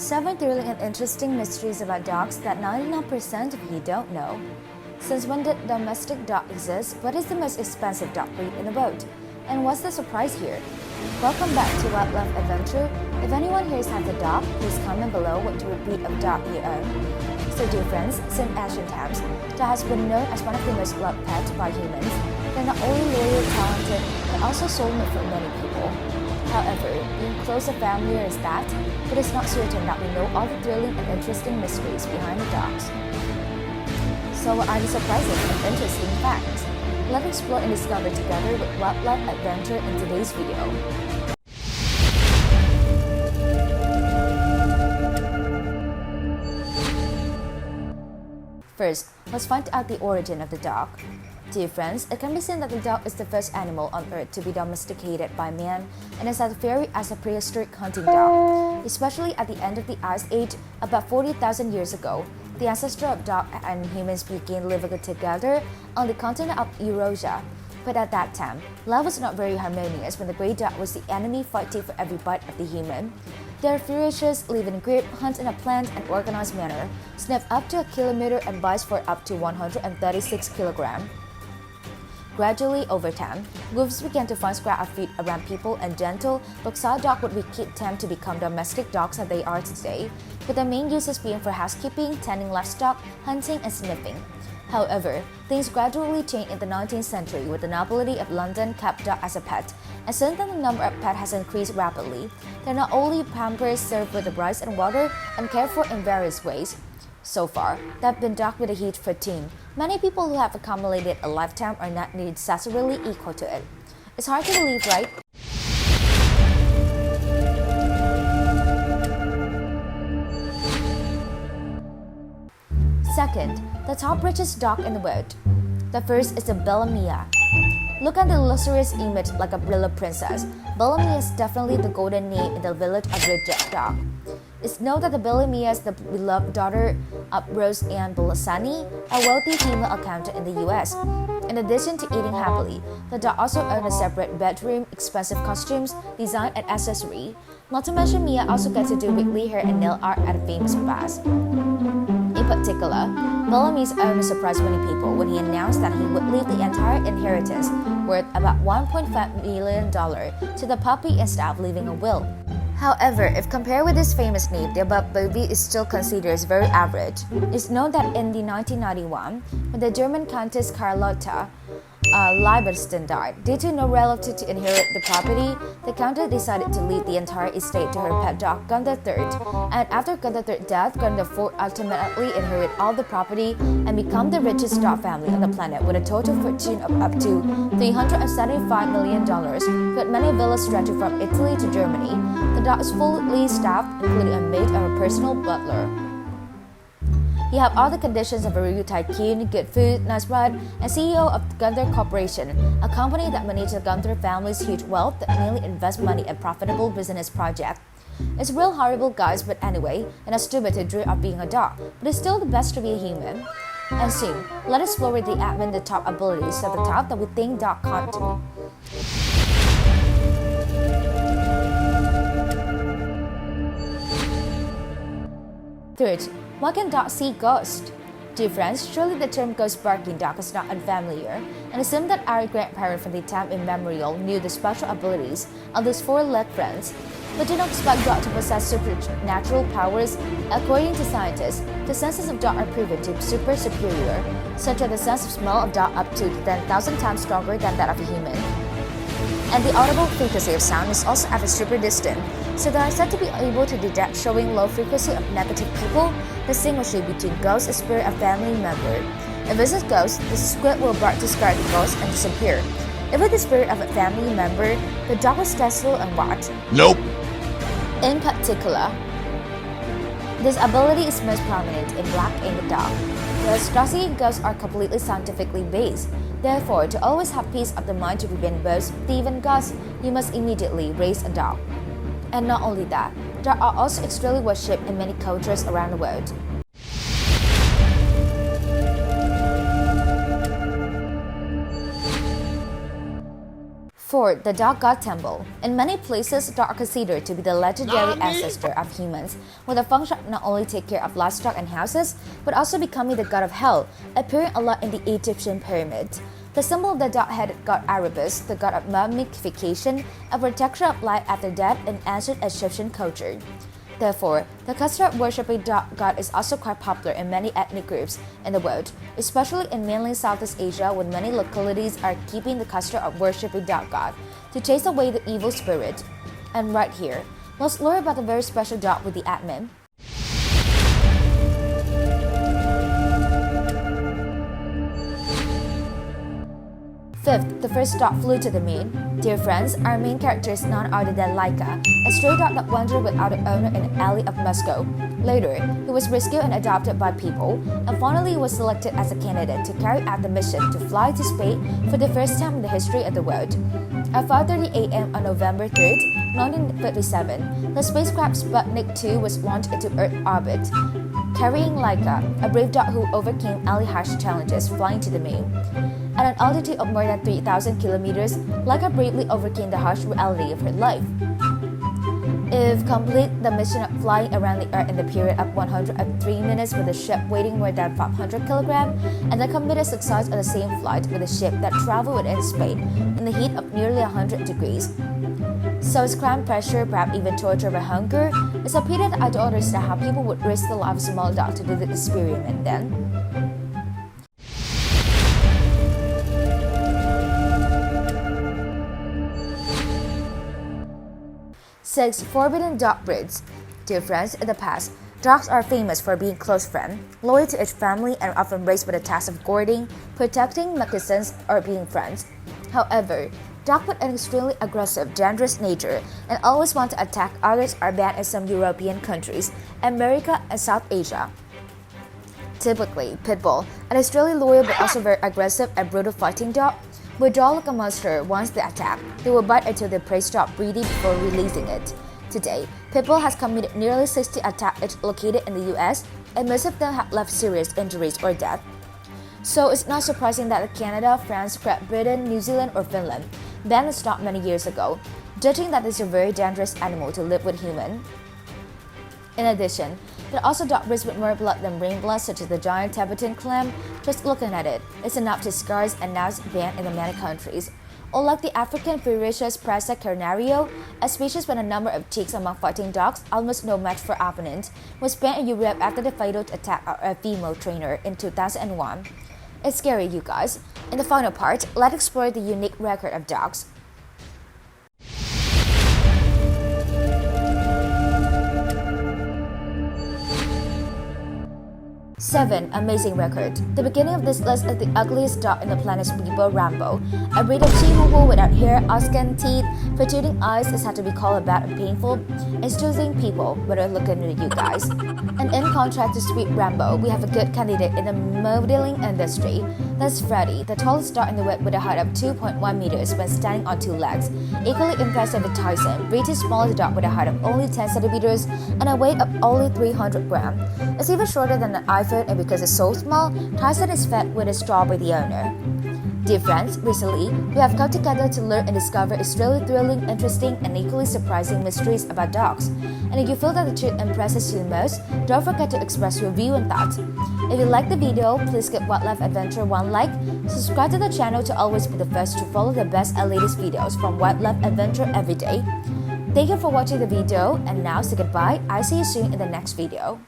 7 thrilling and interesting mysteries about dogs that 99% of you don't know. Since when did domestic dog exist? What is the most expensive dog breed in the world? And what's the surprise here? Welcome back to Wildlife Adventure. If anyone here has a dog, please comment below what breed of dog you own. So dear friends, since ancient times, dog has been known as one of the most loved pets by humans. They're not only loyal, talented, but also soulmate for many people. However, being close and familiar is that, but it's not certain that we know all the thrilling and interesting mysteries behind the dogs. So what are the surprising and interesting facts? Let's explore and discover together with Wildlife Adventure in today's video. First, let's find out the origin of the dog. Dear friends, it can be seen that the dog is the first animal on earth to be domesticated by man and is as varied as a prehistoric hunting dog. Especially at the end of the Ice Age, about 40,000 years ago, the ancestor of dog and humans began living together on the continent of Eurasia. But at that time, life was not very harmonious when the great dog was the enemy fighting for every bite of the human. They are ferocious, live in a group, hunt in a planned and organized manner, sniff up to a kilometer and bite for up to 136 kilograms. Gradually, over time, wolves began to find scraps of food around people and gentle, docile dogs would be tamed to become domestic dogs that they are today, with their main uses being for housekeeping, tending livestock, hunting, and sniffing. However, things gradually changed in the 19th century with the nobility of London kept dog as a pet, and since then the number of pets has increased rapidly. They're not only pampered, served with the rice and water, and cared for in various ways. So far, there have been dogs with a huge fortune. Many people who have accumulated a lifetime are not necessarily equal to it. It's hard to believe, right? Second, the top richest dog in the world. The first is the Bella. Look at the luxurious image like a little princess. Bella is definitely the golden name in the village of rich dog. It's known that the Bella is the beloved daughter of Rose Ann Belasani, a wealthy female accountant in the US. In addition to eating happily, the dog also owns a separate bedroom, expensive costumes, design, and accessory. Not to mention Mia also gets to do weekly hair and nail art at a famous spas. In particular, Bellamy's owner surprised many people when he announced that he would leave the entire inheritance, worth about $1.5 million, to the puppy instead of leaving a will. However, if compared with his famous name, the above baby is still considered as very average. It's known that in the 1991, when the German Countess Carlotta Lieberstein died, due to no relative to inherit the property, the Countess decided to leave the entire estate to her pet dog Gunther III. And after Gunther III's death, Gunther IV ultimately inherited all the property and become the richest dog family on the planet with a total fortune of up to $375 million, with many villas stretching from Italy to Germany. The dog is fully staffed, including a maid and a personal butler. You have all the conditions of a real tycoon: good food, nice ride, and CEO of Gunther Corporation, a company that manages the Gunther family's huge wealth that mainly invests money in profitable business projects. It's real horrible, guys, but anyway, and it's stupid to dream of being a dog, but it's still the best to be a human. And soon, let us explore the admin the top abilities of the top that we think dog can't do. Third, why can dogs see ghosts? Dear friends, surely the term ghost barking dog is not unfamiliar, and it seems that our grandparents from the time immemorial knew the special abilities of these four-legged friends. But do not expect dogs to possess supernatural powers. According to scientists, the senses of dogs are proven to be super superior, such as the sense of smell of dog up to 10,000 times stronger than that of a human. And the audible frequency of sound is also at a super distant, so they are said to be able to detect showing low frequency of negative people, distinguishing between ghosts and spirit of family member. If it's a ghost, the squid will bark to scare the ghost and disappear. If it's the spirit of a family member, the dog will stand still and watch. Nope. In particular, this ability is most prominent in black-aned dog. The Strassi and ghosts are completely scientifically based. Therefore, to always have peace of the mind to prevent both thieves and ghosts, you must immediately raise a dog. And not only that, dogs are also extremely worshipped in many cultures around the world. 4. The Dog God Temple. In many places, dogs are considered to be the legendary ancestor of humans, with a function of not only take care of livestock and houses, but also becoming the god of hell, appearing a lot in the Egyptian pyramids. The symbol of the dog-headed god Erebus, the god of mummification, a protection of life after death in ancient Egyptian culture. Therefore, the custom of worshipping dog god is also quite popular in many ethnic groups in the world, especially in mainland Southeast Asia, when many localities are keeping the custom of worshipping dog god to chase away the evil spirit. And right here, let's learn about the very special dog with the admin. Fifth, the first dog flew to the moon. Dear friends, our main character is none other than Laika, a stray dog that wandered without an owner in an alley of Moscow. Later, he was rescued and adopted by people, and finally was selected as a candidate to carry out the mission to fly to space for the first time in the history of the world. At 5:30 a.m. on November 3, 1957, the spacecraft Sputnik 2 was launched into Earth orbit, carrying Laika, a brave dog who overcame all harsh challenges flying to the moon. At an altitude of more than 3,000 kilometers, Laika bravely overcame the harsh reality of her life. If complete, the mission of flying around the Earth in the period of 103 minutes with a ship weighing more than 500 kilograms, and the committed success of the same flight with a ship that traveled within space in the heat of nearly 100 degrees. So it's cramped pressure, perhaps even torture by hunger. It's a pity that I don't understand how people would risk the life of a small dog to do the experiment then. 6. Forbidden dog breeds. Dear friends, in the past, dogs are famous for being close friends, loyal to each family, and often raised with the task of guarding, protecting, moccasins, or being friends. However, dogs with an extremely aggressive, dangerous nature and always want to attack others are banned in some European countries, America, and South Asia. Typically, pit bull, an extremely loyal but also very aggressive and brutal fighting dog, will draw like a monster once they attack. They will bite until their prey stop breathing before releasing it. Today, pit bull has committed nearly 60 attacks located in the US, and most of them have left serious injuries or death. So it's not surprising that Canada, France, Great Britain, New Zealand, or Finland banned this dog many years ago, judging that it's a very dangerous animal to live with humans. In addition, there are also dog breeds with more blood than brain blood, such as the giant Tibetan clam. Just looking at it, it's enough to scars, and now it's banned in many countries. Unlike the African ferocious Prasa carnario, a species with a number of cheeks among fighting dogs, almost no match for opponents, was banned in Europe after the fatal attack of a female trainer in 2001. It's scary, you guys. In the final part, let's explore the unique record of dogs. 7. Amazing record. The beginning of this list is the ugliest dog in the planet's Bibo Rambo. A breed of Chihuahua without hair, skin, teeth, protruding eyes is had to be called bad and painful, and choosing people when they're looking at you guys. And in contrast to sweet Rambo, we have a good candidate in the modeling industry. That's Freddy, the tallest dog in the world with a height of 2.1 meters when standing on two legs. Equally impressive with Tyson, British smallest dog with a height of only 10 centimeters and a weight of only 300 grams. It's even shorter than an iPhone, and because it's so small, Tyson is fed with a straw by the owner. Dear friends, recently, we have come together to learn and discover extremely thrilling, interesting, and equally surprising mysteries about dogs. And if you feel that the truth impresses you the most, don't forget to express your view and thoughts. If you like the video, please give Wildlife Adventure one like, subscribe to the channel to always be the first to follow the best and latest videos from Wildlife Adventure every day. Thank you for watching the video, and now say goodbye. I'll see you soon in the next video.